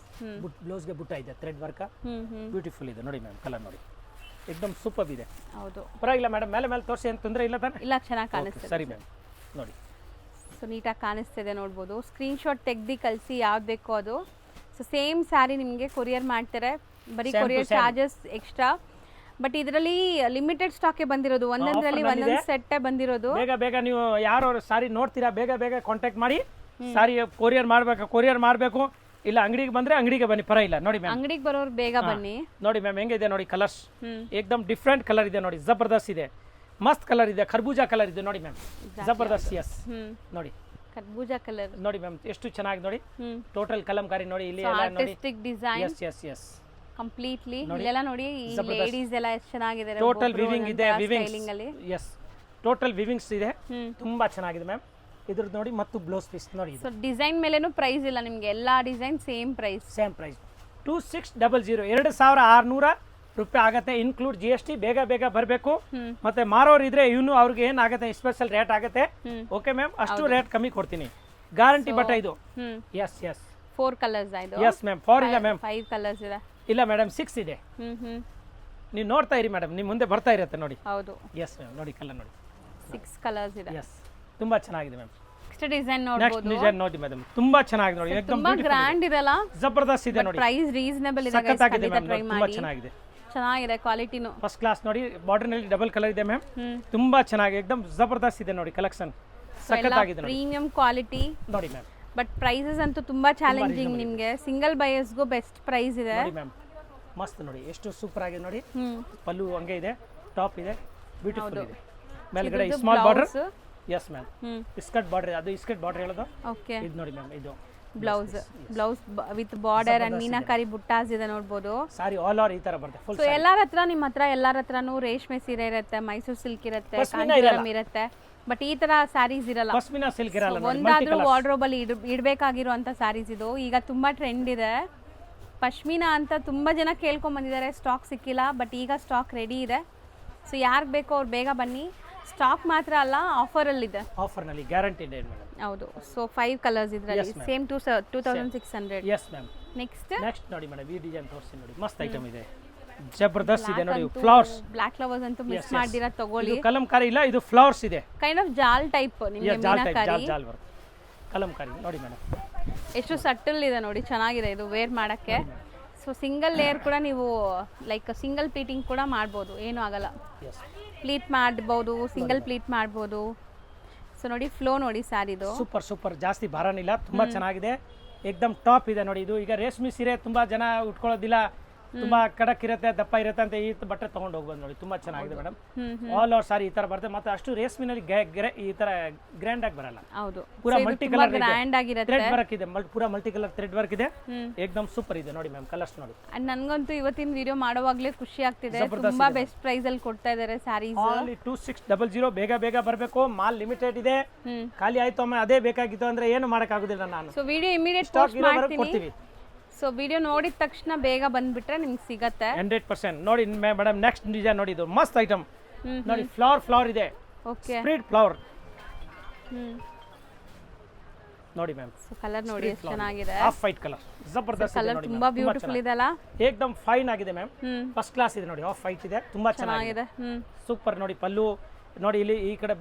ಬ್ಲೌಸ್ಗೆ ಬುಟ್ಟ ಇದೆ, ಥ್ರೆಡ್ ವರ್ಕ್, ಬ್ಯೂಟಿಫುಲ್ ಇದೆ ನೋಡಿ ಮ್ಯಾಮ್. ಕಲರ್ ನೋಡಿ, ಏಕದಮ್ ಸೂಪರ್ ಇದೆ. ಹೌದು, ಪರವಾಗಿಲ್ಲ ಮೇಡಮ್. ಮೇಲೆ ಮೇಲೆ ತೋರಿಸಿ, ಏನು ತೊಂದರೆ ಇಲ್ಲ ತಾನೆ? ಇಲ್ಲ, ಚೆನ್ನಾಗಿ ಕಾಣಿಸ್ತಿದೆ. ಸರಿ ಮ್ಯಾಮ್. ನೋಡಿ, ಸೊ ನೀಟಾಗಿ ಕಾಣಿಸ್ತಿದೆ ನೋಡ್ಬೋದು. ಸ್ಕ್ರೀನ್ ಶಾಟ್ ತೆಗ್ದು ಕಳಿಸಿ ಯಾವ್ದು ಬೇಕೋ ಅದು. ಸೊ ಸೇಮ್ ಸ್ಯಾರಿ ನಿಮಗೆ ಕೊರಿಯರ್ ಮಾಡ್ತಾರೆ, ಬರೀ ಕೊರಿಯರ್ ಚಾರ್ಜಸ್ ಎಕ್ಸ್ಟ್ರಾ. ಬಟ್ ಇದರಲ್ಲಿ ಲಿಮಿಟೆಡ್ ಸ್ಟಾಕೆ ಬಂದಿರೋದು, ಒಂದೊಂದರಲ್ಲಿ ಒಂದೊಂದು ಸೆಟ್ಟೇ ಬಂದಿರೋದು. ಬೇಗ ಬೇಗ ನೀವು ಯಾರು ಸಾರಿ ನೋಡ್ತೀರಾ, ಬೇಗ ಬೇಗ ಕಾಂಟ್ಯಾಕ್ಟ್ ಮಾಡಿ. ಸಾರಿ ಕೊರಿಯರ್ ಮಾಡಬೇಕು, ಇಲ್ಲ ಅಂಗಡಿಗೆ ಬಂದ್ರೆ ಅಂಗಡಿಗೆ ಬನ್ನಿ, ಪರವಾಗಿಲ್ಲ. ನೋಡಿ ಮ್ಯಾಮ್, ಅಂಗಡಿಗೆ ಬರೋರು ಬೇಗ ಬನ್ನಿ. ನೋಡಿ ಮ್ಯಾಮ್, ಹೆಂಗಿದೆ ನೋಡಿ ಕಲರ್ಸ್, ಏಕದಮ್ ಡಿಫ್ರೆಂಟ್ ಕಲರ್ ಇದೆ ನೋಡಿ, ಜಬರ್ದಸ್ತ್ ಇದೆ, ಮಸ್ತ್ ಕಲರ್ ಇದೆ, ಖರ್ಬೂಜಾ ಕಲರ್ ಇದೆ ನೋಡಿ ಮ್ಯಾಮ್. ಜಬರ್ದಸ್ತ್, ಎಸ್ ನೋಡಿ, ಕರ್ಬೂಜಾ ಕಲರ್ ನೋಡಿ ಮ್ಯಾಮ್, ಎಷ್ಟು ಚೆನ್ನಾಗಿ ನೋಡಿ. ಟೋಟಲ್ ಕಲಂಕಾರಿ ನೋಡಿ, ಇಲ್ಲಿ ಎಲ್ಲ ನೋಡಿ, artistic design. Yes yes yes completely ಇಲ್ಲೆಲ್ಲ ನೋಡಿ, ಈ ಲೇಡೀಸ್ ಎಲ್ಲ ಎಷ್ಟು ಚೆನ್ನಾಗಿದೆ. ಟೋಟಲ್ ವಿವಿಂಗ್ ಇದೆ, ಸ್ಟೈಲಿಂಗ್ ಅಲ್ಲಿ. ಎಸ್ ಟೋಟಲ್ ವಿವಿಂಗ್ಸ್ ಇದೆ, ತುಂಬಾ ಚೆನ್ನಾಗಿದೆ ಮ್ಯಾಮ್. ಇದ್ರದ್ದು ನೋಡಿ, ಮತ್ತು ಬ್ಲೌಸ್ ಪೀಸ್ ನೋಡಿ. ಸೊ ಡಿಸೈನ್ ಮೇಲೇನು ಪ್ರೈಸ್ ಇಲ್ಲ ನಿಮಗೆ, ಎಲ್ಲಾ ಡಿಸೈನ್ ಸೇಮ್ ಪ್ರೈಸ್. 2600, 2600 ರೂಪಾಯಿ ಆಗತ್ತೆ, ಇನ್ಕ್ಲೂಡ್ GST. ಬೇಗ ಬೇಗ ಬರಬೇಕು. ಮತ್ತೆ ಮಾರೋರು ಇದ್ರೆ ಇವನು ಅವ್ರಿಗೆ ಏನಾಗುತ್ತೆ, ಸ್ಪೆಷಲ್ ರೇಟ್ ಆಗುತ್ತೆ. ಓಕೆ ಮ್ಯಾಮ್, ಅಷ್ಟು ರೇಟ್ ಕಮ್ಮಿ ಕೊಡ್ತೀನಿ, ಗ್ಯಾರಂಟಿ. ಬಟ್ ಇದು ಎಸ್ ಎಸ್ 4 ಕಲರ್ಸ್ ಆಯ್ತು. ಎಸ್ ಮ್ಯಾಮ್, 4 ಇಲ್ಲ ಮ್ಯಾಮ್, 5 ಕಲರ್ಸ್ ಇದೆ. ಇಲ್ಲ ಮೇಡಮ್, 6 ಇದೆ. ನೀವು ನೋಡ್ತಾ ಇರಿ ಮೇಡಮ್, ನಿಮ್ಮ ಮುಂದೆ ಬರ್ತಾ ಇರುತ್ತೆ ನೋಡಿ. ಹೌದು, ಎಸ್ ಮ್ಯಾಮ್, ನೋಡಿ ಕಲರ್ ನೋಡಿ, 6 ಕಲರ್ಸ್ ಇದೆ. ಎಸ್ ತುಂಬಾ ಚೆನ್ನಾಗಿದೆ ಮ್ಯಾಮ್. ನೆಕ್ಸ್ಟ್ ಡಿಸೈನ್ ನೆಕ್ಸ್ಟ್ ನೋಡಬಹುದು. ಡಿಸೈನ್ ನೋಡಿ ಮೇಡಮ್, ತುಂಬಾ ಚೆನ್ನಾಗಿದೆ ನೋಡಿ, ಏಕದಮ್ ತುಂಬಾ ಗ್ರ್ಯಾಂಡ್ ಇದೆಲ್ಲ, ಜಬರ್ದಸ್ತ್ ಇದೆ ನೋಡಿ, ಪ್ರೈಸ್ ರೀಸನಬಲ್ ಇದೆ. ಸಖತ್ತಾಗಿದೆ ಮ್ಯಾಮ್, ಟ್ರೈ ತುಂಬಾ ಮಾಡಿ, ಚೆನ್ನಾಗಿದೆ, ಚೆನ್ನಾಗಿದೆ ಕ್ವಾಲಿಟಿನು. ಫಸ್ಟ್ ಕ್ಲಾಸ್ ನೋಡಿ. ಬಾರ್ಡರ್ ನಲ್ಲಿ ಡಬಲ್ ಕಲರ್ ಇದೆ ಮ್ಯಾಮ್, ತುಂಬಾ ಚೆನ್ನಾಗಿದೆ, ಏಕದಮ್ ಜಬರ್ದಸ್ತ್ ಇದೆ ನೋಡಿ. ಕಲೆಕ್ಷನ್ ಸಖತ್ತಾಗಿದೆ ನೋಡಿ, ಪ್ರೀಮಿಯಂ ಕ್ವಾಲಿಟಿ ನೋಡಿ ಮ್ಯಾಮ್. ಬಟ್ ಪ್ರೈಸಸ್ ಅಂತೂ ತುಂಬಾ ಚಾಲೆಂಜಿಂಗ್. ನಿಮಗೆ ಸಿಂಗಲ್ ಬಯರ್ಸ್ಗೂ ಬೆಸ್ಟ್ ಪ್ರೈಸ್ ಇದೆ ನೋಡಿ ಮ್ಯಾಮ್. ಮಸ್ತ್ ನೋಡಿ, ಎಷ್ಟು ಸೂಪರ್ ಆಗಿದೆ ನೋಡಿ. ಪಲ್ಲು ಹಂಗೆ ಇದೆ, ಟಾಪ್ ಇದೆ, ಬ್ಯೂಟಿಫುಲ್ ಇದೆ. ಮೇಲ್ಗಡೆ small border. Yes ma'am, skirt border, ಅದು ಸ್ಕರ್ಟ್ ಬಾರ್ಡರ್ ಹೇಳೋದು. ಓಕೆ, ಇದು ನೋಡಿ ಮ್ಯಾಮ್, ಇದು blouse with border and meenakari ಬುಟ್ಟಾಸ್ ಇದೆ ನೋಡ್ಬೋದು. ಸಾರಿ ಆಲ್ ಓವರ್ ಈ ತರ ಬರುತ್ತೆ ಫುಲ್. ಸೊ ಎಲ್ಲಾರ ಹತ್ರ ನಿಮ್ಮ ಹತ್ರ ಎಲ್ಲಾರ ಹತ್ರನೂ ರೇಷ್ಮೆ ಸೀರೆ ಇರುತ್ತೆ, ಮೈಸೂರು ಸಿಲ್ಕ್ ಇರುತ್ತೆ, ಕಾಂಜೀವರಂ ಇರುತ್ತೆ. ಬಟ್ ಈ ತರ ಸ್ಯಾರೀಸ್ ಇರಲ್ಲ, ಪಶ್ಮಿನಾ ಸಿಲ್ಕ್ ಇರಲ್ಲ. ಒಂದಾದ್ರೂ ವಾರ್ಡ್ರೋಬ್ ಅಲ್ಲಿ ಇಡಬೇಕಾಗಿರುವಂತ ಸ್ಯಾರೀಸ್ ಇದು. ಈಗ ತುಂಬಾ ಟ್ರೆಂಡ್ ಇದೆ ಪಶ್ಮಿನಾ ಅಂತ, ತುಂಬಾ ಜನ ಕೇಳ್ಕೊಂಡ್ ಬಂದಿದ್ದಾರೆ, ಸ್ಟಾಕ್ ಸಿಕ್ಕಿಲ್ಲ. ಬಟ್ ಈಗ ಸ್ಟಾಕ್ ರೆಡಿ ಇದೆ. ಸೊ ಯಾರಿಗೆ ಬೇಕೋ ಅವ್ರು ಬೇಗ ಬನ್ನಿ. ಸ್ಟಾಕ್ ಮಾತ್ರ ಅಲ್ಲ, ಆಫರ್ ಅಲ್ಲಿ ಇದೆ. ಆಫರ್ ನಲ್ಲಿ ಗ್ಯಾರಂಟಿ ಇದೆ ಮೇಡಮ್. ಹೌದು. ಸೊ 5 ಕಲರ್ಸ್ ಇದ್ರಲ್ಲಿ, ಸೇಮ್ 2600. Yes ma'am. ನೆಕ್ಸ್ಟ್ ನೋಡಿ ಮೇಡಮ್, ಈ ಡಿಸೈನ್ ತೋರಿಸಿ ನೋಡಿ, ಮಸ್ತ್ ಐಟಮ್ ಇದೆ, ಜಬರ್ದಸ್ತ್ ಇದೆ ನೋಡಿ. ಫ್ಲವರ್ಸ್, ಬ್ಲಾಕ್ ಫ್ಲವರ್ಸ್ ಅಂತೂ ಮಿಸ್ ಮಾಡ್ದಿರಾ ತಗೊಳ್ಳಿ. ಇದು ಕಲಂಕಾರಿ ಇಲ್ಲ, ಇದು ಫ್ಲವರ್ಸ್ ಇದೆ. ಕೈಂಡ್ ಆಫ್ ಜಾಲ್ ಟೈಪ್ ನಿಮಗೆ ಮೀನಾಕಾರಿ. ಜಾಲ್ ಬರುತ್ತೆ ಕಲಂಕಾರಿ ನೋಡಿ ಮೇಡಮ್. ಎಷ್ಟು ಸಟಲ್ ಇದೆ ನೋಡಿ, ಚೆನ್ನಾಗಿದೆ ಇದು ವೇರ್ ಮಾಡಕ್ಕೆ. ಸೊ ಸಿಂಗಲ್ ಲೇಯರ್ ಕೂಡ ನೀವು ಲೈಕ್ ಸಿಂಗಲ್ ಪ್ಲೀಟಿಂಗ್ ಕೂಡ ಮಾಡ್ಬೋದು, ಏನೂ ಆಗಲ್ಲ. ಪ್ಲೀಟ್ ಮಾಡ್ಬೋದು, ಸಿಂಗಲ್ ಪ್ಲೀಟ್ ಮಾಡ್ಬೋದು. ಸೊ ನೋಡಿ ಫ್ಲೋ ನೋಡಿ ಸ್ಯಾರಿದು, ಸೂಪರ್ ಜಾಸ್ತಿ ಭಾರನಿಲ್ಲ, ತುಂಬಾ ಚೆನ್ನಾಗಿದೆ, ಏಕ್ದಮ್ ಟಾಪ್ ಇದೆ ನೋಡಿ. ಇದು ಈಗ ರೇಷ್ಮೆ ಸೀರೆ ತುಂಬಾ ಜನ ಉಟ್ಕೊಳ್ಳೋದಿಲ್ಲ, ತುಂಬಾ ಕಡಕ್ ಇರುತ್ತೆ, ದಪ್ಪ ಇರುತ್ತೆ ಅಂತ ಈ ಬಟ್ಟೆ ತಗೊಂಡು ಹೋಗ್ಬೋದು ನೋಡಿ, ತುಂಬಾ ಚೆನ್ನಾಗಿದೆ ಮೇಡಮ್. ಆಲ್ ಓವರ್ ಸಾರಿ ಈ ತರ ಬರುತ್ತೆ, ಮತ್ತೆ ಅಷ್ಟು ರೇಷ್ಮೆನಲ್ಲಿ ಈ ತರ ಗ್ರ್ಯಾಂಡ್ ಆಗಿ ಬರಲ್ಲ. ಹೌದು, ಪೂರಾ ಮಲ್ಟಿ ಕಲರ್ ಗ್ರ್ಯಾಂಡ್ ಆಗಿರುತ್ತೆ, ಥ್ರೆಡ್ ವರ್ಕ್ ಇದೆ, ಪೂರಾ ಮಲ್ಟಿ ಕಲರ್ ಥ್ರೆಡ್ ವರ್ಕ್ ಇದೆ, ಏಕ್ದಮ್ ಸೂಪರ್ ಇದೆ ನೋಡಿ ಮ್ಯಾಮ್. ಕಲರ್ಸ್ ನೋಡಿ. ಅಂಡ್ ನನ್ಗಂತೂ ಇವತ್ತಿನ ವಿಡಿಯೋ ಮಾಡುವಾಗ್ಲೇ ಖುಷಿ ಆಗ್ತಿದೆ, ತುಂಬಾ ಬೆಸ್ಟ್ ಪ್ರೈಸ್ ಅಲ್ಲಿ ಕೊಡ್ತಾ ಇದ್ದಾರೆ ಸ್ಯಾರೀಸ್. ಓನ್ಲಿ 2600. ಬೇಗ ಬರಬೇಕು, ಮಾಲ್ ಲಿಮಿಟೆಡ್ ಇದೆ, ಖಾಲಿ ಆಯ್ತು ಅಮ್ಮ ಅದೇ ಬೇಕಾಗಿತ್ತು ಅಂದ್ರೆ ಏನು ಮಾಡಕ್ ಆಗುದಿಲ್ಲ ನಾನು. ಸೊ ವಿಡಿಯೋ ಇಮಿಡಿಯೇಟ್ ಪೋಸ್ಟ್ ಮಾಡ್ತೀನಿ. ಸೊ ವಿಡಿಯೋ ನೋಡಿದ ತಕ್ಷಣ ಬೇಗ ಬಂದ್ಬಿಟ್ರೆ ನಿಮ್ಗೆ ಸಿಗತ್ತೆ 100%. ನೋಡಿ ಮೇಡಮ್, ನೆಕ್ಸ್ಟ್ ಡಿಸೈನ್ ನೋಡಿ, ಇದು ಮಸ್ತ್ ಐಟಮ್ ನೋಡಿ. ಫ್ಲವರ್ ಇದೆ, ಓಕೆ, ಸ್ಪ್ರೆಡ್ ಫ್ಲವರ್ ನೋಡಿ ಮ್ಯಾಮ್. ಸೊ ಕಲರ್ ನೋಡಿ ಎಷ್ಟು ಚೆನ್ನಾಗಿದೆ, ಆಫ್ ವೈಟ್ ಕಲರ್, ಜಬರ್ದಸ್ತ್ ಕಲರ್ ತುಂಬಾ ಬ್ಯೂಟಿಫುಲ್ ಇದೆ ಅಲ್ಲ, ಏಕ್ದಮ್ ಫೈನ್ ಆಗಿದೆ ಮ್ಯಾಮ್, ಫಸ್ಟ್ ಕ್ಲಾಸ್ ಇದೆ ನೋಡಿ. ಆಫ್ ವೈಟ್ ಇದೆ, ತುಂಬಾ ಚೆನ್ನಾಗಿದೆ, ಸೂಪರ್ ನೋಡಿ. ಪಲ್ಲು ನೋಡಿ, ಇಲ್ಲಿ ಈ ಕಡೆ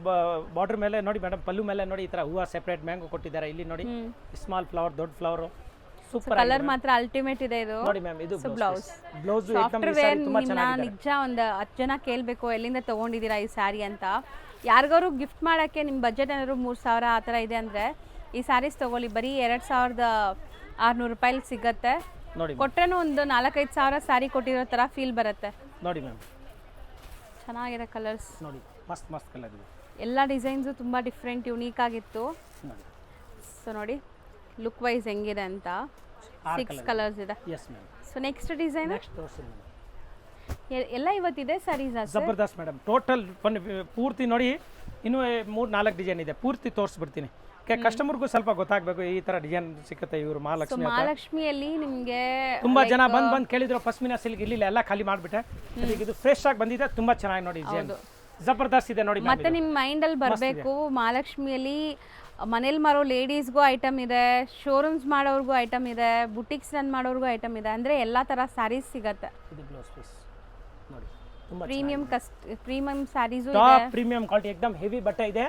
ಬಾರ್ಡರ್ ಮೇಲೆ ನೋಡಿ ಮೇಡಮ್, ಪಲ್ಲು ಮೇಲೆ ನೋಡಿ ಈ ತರ ಹೂವು ಸೆಪರೇಟ್ ಮ್ಯಾಂಗೋ ಕೊಟ್ಟಿದ್ದಾರೆ. ಇಲ್ಲಿ ನೋಡಿ ಸ್ಮಾಲ್ ಫ್ಲವರ್, ದೊಡ್ಡ ಫ್ಲವರ್, ಸೂಪರ್ ಕಲರ್ ಮಾತ್ರ ಅಲ್ಟಿಮೇಟ್ ಇದೆ ಇದು ನೋಡಿ ಮ್ಯಾಮ್. ಇದು ಬ್ಲೌಸ್ ಏಕ್ದಮ್ ತುಂಬಾ ಚೆನ್ನಾಗಿದೆ. ನಿಜ ಒಂದು 10 ಜನ ಕೇಳಬೇಕು ಎಲ್ಲಿಂದ ತಗೊಂಡಿದ್ದೀರಾ ಈ ಸ್ಯಾರಿ ಅಂತ. ಯಾರಿಗಾರು ಗಿಫ್ಟ್ ಮಾಡಕ್ಕೆ ನಿಮ್ಮ ಬಜೆಟ್ ಏನಾದ್ರು 3000 ಆ ಥರ ಇದೆ ಅಂದರೆ ಈ ಸ್ಯಾರೀಸ್ ತಗೊಳ್ಳಿ, ಬರೀ 2600 ರೂಪಾಯಿಲಿ ಸಿಗತ್ತೆ ನೋಡಿ. ಕೊಟ್ರೇನು ಒಂದು 4-5 ಸಾವಿರ ಸ್ಯಾರಿ ಕೊಟ್ಟಿರೋ ಥರ ಫೀಲ್ ಬರುತ್ತೆ ನೋಡಿ ಮ್ಯಾಮ್. ಚೆನ್ನಾಗಿದೆ ಕಲರ್ಸ್ ನೋಡಿ, ಮಸ್ತ್ ಕಲರ್ ಇದೆ. ಎಲ್ಲ ಡಿಸೈನ್ಸು ತುಂಬ ಡಿಫ್ರೆಂಟ್ ಯುನೀಕ್ ಆಗಿತ್ತು. ಸೊ ನೋಡಿ ಲುಕ್ ವೈಸ್ ಹೆಂಗಿದೆ ಅಂತ. 6 ಕಲರ್ಸ್ ಇದೆ. S ma'am. So next design ಎಲ್ಲ ಇವತ್ತಿದೆ ಸ್ಯಾರೀಸ್ ಜಬರ್ದಸ್ತ್ ಮೇಡಮ್. ಟೋಟಲ್ ಪೂರ್ತಿ ನೋಡಿ, ಇನ್ನೂ 3-4 ಡಿಸೈನ್ ಇದೆ, ಪೂರ್ತಿ ತೋರಿಸ್ಬಿಡ್ತೀನಿ. ಕಸ್ಟಮರ್ಗೂ ಸ್ವಲ್ಪ ಗೊತ್ತಾಗಬೇಕು ಈ ತರ ಡಿಸೈನ್ ಸಿಗುತ್ತೆ. ಇವರು ಮಹಾಲಕ್ಷ್ಮಿಯಲ್ಲಿ ನಿಮಗೆ ತುಂಬಾ ಜನ ಬಂದ್ ಕೇಳಿದ್ರು, ಪಶ್ಮಿನಾ ಸಿಲ್ಕ್ ಇಲ್ಲಿ ಎಲ್ಲ ಖಾಲಿ ಮಾಡ್ಬಿಟ್ಟೆ. ಇದು ಫ್ರೆಶ್ ಆಗಿ ಬಂದಿದೆ, ತುಂಬಾ ಚೆನ್ನಾಗಿ ನೋಡಿ ಡಿಸೈನ್, ಜಬರ್ದಸ್ತ್ ಇದೆ ನೋಡಿ. ಮತ್ತೆ ನಿಮ್ಮ ಮೈಂಡ್ ಅಲ್ಲಿ ಬರಬೇಕು, ಮಹಾಲಕ್ಷ್ಮಿಯಲ್ಲಿ ಮನೇಲಿ ಮಾರೋ ಲೇಡೀಸ್ಗೂ ಐಟಮ್ ಇದೆ, ಶೋರೂಮ್ಸ್ ಮಾಡೋರ್ಗೂ ಐಟಮ್ ಇದೆ, ಬುಟಿಕ್ಸ್ ರನ್ ಮಾಡೋರ್ಗೂ ಐಟಮ್ ಇದೆ, ಅಂದ್ರೆ ಎಲ್ಲಾ ತರ ಸ್ಯಾರೀಸ್ ಸಿಗತ್ತೆ. ಇದು ಬ್ಲೌಸ್ ಪೀಸ್ ನೋಡಿ, ತುಂಬಾ ಪ್ರೀಮಿಯಂ ಸ್ಯಾರೀಸ್ ಇದೆ, ಟಾಪ್ ಪ್ರೀಮಿಯಂ ಕ್ವಾಲಿಟಿ, ಏಕದಮ್ ಹೆವಿ ಬಟ್ಟೆ ಇದೆ,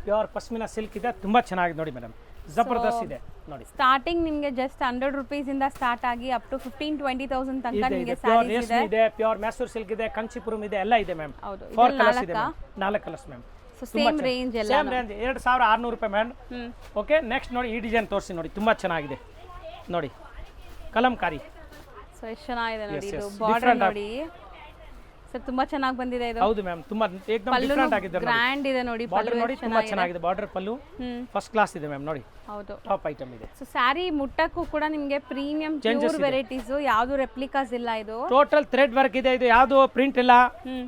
ಪ್ಯೂರ್ ಪಶ್ಮಿನಾ ಸಿಲ್ಕ್ ಇದೆ, ತುಂಬಾ ಚೆನ್ನಾಗಿದೆ ನೋಡಿ ಮೇಡಮ್, ಜಬರ್ದಸ್ತ್ ಇದೆ ನೋಡಿ. ಸ್ಟಾರ್ಟಿಂಗ್ ನಿಮಗೆ ಜಸ್ಟ್ 100 ರೂಪೀಸ್ ಇಂದ ಸ್ಟಾರ್ಟ್ ಆಗಿ ಅಪ್ ಟು 15-20,000 ತನಕ ನಿಮಗೆ ಸ್ಯಾರೀಸ್ ಇದೆ. ಪ್ಯೂರ್ ಮೈಸೂರು ಸಿಲ್ಕ್ ಇದೆ, ಕಂಚಿಪುರಂ ಇದೆ, ಎಲ್ಲ ಇದೆ ಮ್ಯಾಮ್. ಹೌದು, 4 ಕಲರ್ಸ್ ಇದೆ, 4 ಕಲರ್ಸ್ ಮ್ಯಾಮ್. ಸೇಮ್ ರೇಂಜ್ ಎಲ್ಲ, ಸೇಮ್ ರೇಂಜ್ 2600 ರೂಪಾಯಿ ಮ್ಯಾಮ್. ಓಕೆ, ನೆಕ್ಸ್ಟ್ ನೋಡಿ, ಈ ಡಿಸೈನ್ ತೋರಿಸಿ ನೋಡಿ, ತುಂಬಾ ಚೆನ್ನಾಗಿದೆ ನೋಡಿ, ಕಲಂಕಾರಿ. ಸೊ ಎಷ್ಟು ಚೆನ್ನಾಗಿದೆ ನೋಡಿ, ಇದು ಬಾರ್ಡರ್ ನೋಡಿ ಸರ್, ತುಂಬಾ ಚೆನ್ನಾಗಿ ಬಂದಿದೆ ಇದು. ಹೌದು ಮ್ಯಾಮ್, ತುಂಬಾ ಏಕದಮ್ ಡಿಫರೆಂಟ್ ಆಗಿದೆ, ಗ್ರ್ಯಾಂಡ್ ಇದೆ ನೋಡಿ. ಬಾರ್ಡರ್ ನೋಡಿ, ತುಂಬಾ ಚೆನ್ನಾಗಿದೆ ಬಾರ್ಡರ್, ಪಲ್ಲು ಫಸ್ಟ್ ಕ್ಲಾಸ್ ಇದೆ ಮ್ಯಾಮ್ ನೋಡಿ. ಹೌದು, ಟಾಪ್ ಐಟಮ್ ಇದೆ. ಸೊ ಸ್ಯಾರಿ ಮುಟ್ಟಕ್ಕೂ ಕೂಡ ನಿಮಗೆ ಪ್ರೀಮಿಯಂ ಪ್ಯೂರ್ ವೆರೈಟೀಸ್, ಯಾವುದು ರೆಪ್ಲಿಕಾಸ್ ಇಲ್ಲ. ಇದು ಟೋಟಲ್ ಥ್ರೆಡ್ ವರ್ಕ್ ಇದೆ, ಇದು ಯಾವುದು ಪ್ರಿಂಟ್ ಇಲ್ಲ,